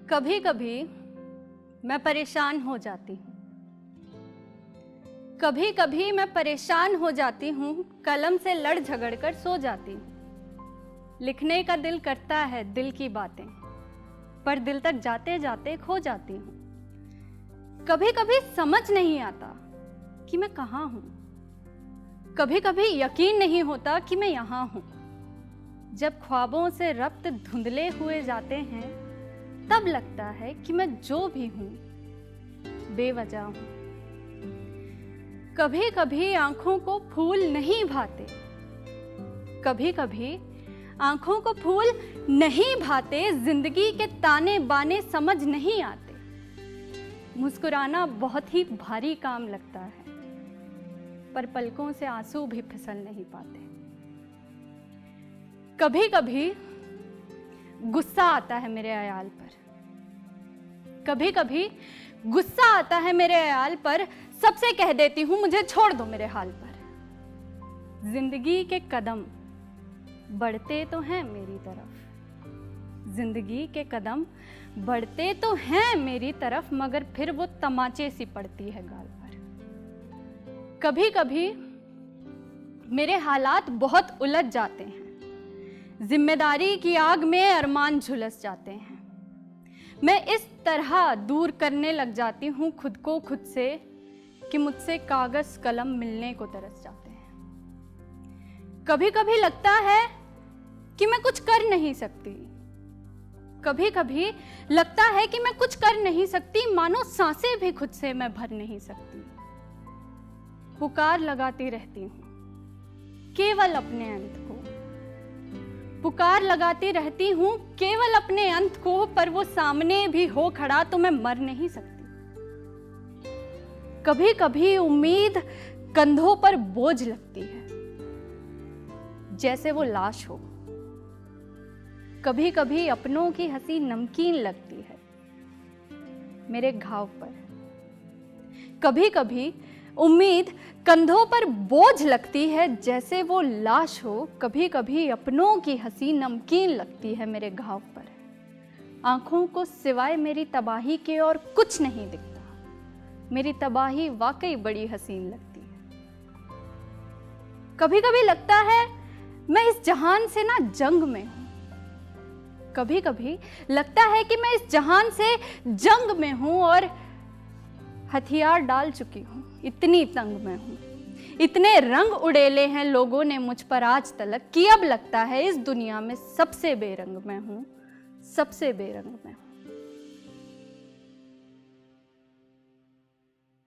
कभी कभी मैं परेशान हो जाती हूँ। कभी कभी मैं परेशान हो जाती हूँ, कलम से लड़ झगड़ कर सो जाती हूँ। लिखने का दिल करता है दिल की बातें, पर दिल तक जाते जाते खो जाती हूँ। कभी कभी समझ नहीं आता कि मैं कहाँ हूँ। कभी कभी यकीन नहीं होता कि मैं यहाँ हूँ। जब ख्वाबों से रब्त धुंधले हुए जाते हैं, तब लगता है कि मैं जो भी हूँ बेवजह हूँ। कभी कभी आंखों को फूल नहीं भाते, कभी कभी आंखों को फूल नहीं भाते, जिंदगी के ताने बाने समझ नहीं आते। मुस्कुराना बहुत ही भारी काम लगता है, पर पलकों से आंसू भी फिसल नहीं पाते। कभी कभी गुस्सा आता है मेरे अयाल पर, कभी कभी गुस्सा आता है मेरे अयाल पर। सबसे कह देती हूँ मुझे छोड़ दो मेरे हाल पर। जिंदगी के कदम बढ़ते तो हैं मेरी तरफ, जिंदगी के कदम बढ़ते तो हैं मेरी तरफ, मगर फिर वो तमाचे सी पड़ती है गाल पर। कभी कभी मेरे हालात बहुत उलझ जाते हैं, जिम्मेदारी की आग में अरमान झुलस जाते हैं। मैं इस तरह दूर करने लग जाती हूँ खुद को खुद से कि मुझसे कागज कलम मिलने को तरस जाते हैं। कभी कभी लगता है कि मैं कुछ कर नहीं सकती, कभी कभी लगता है कि मैं कुछ कर नहीं सकती, मानो सांसें भी खुद से मैं भर नहीं सकती। पुकार लगाती रहती हूँ केवल अपने अंत को, पुकार लगाती रहती हूँ केवल अपने अंत को, पर वो सामने भी हो खड़ा तो मैं मर नहीं सकती। कभी कभी उम्मीद कंधों पर बोझ लगती है, जैसे वो लाश हो। कभी कभी अपनों की हंसी नमकीन लगती है मेरे घाव पर। कभी कभी उम्मीद कंधों पर बोझ लगती है, जैसे वो लाश हो। कभी कभी अपनों की हंसी नमकीन लगती है मेरे घाव पर। आंखों को सिवाय मेरी तबाही के और कुछ नहीं दिखता। मेरी तबाही वाकई बड़ी हसीन लगती है। कभी कभी लगता है मैं इस जहान से ना जंग में हूं। कभी कभी लगता है कि मैं इस जहान से जंग में हूं और हथियार डाल चुकी हूं, इतनी तंग में हूं। इतने रंग उड़ेले हैं लोगों ने मुझ पर आज तलक कि अब लगता है इस दुनिया में सबसे बेरंग मैं हूं, सबसे बेरंग मैं हूं।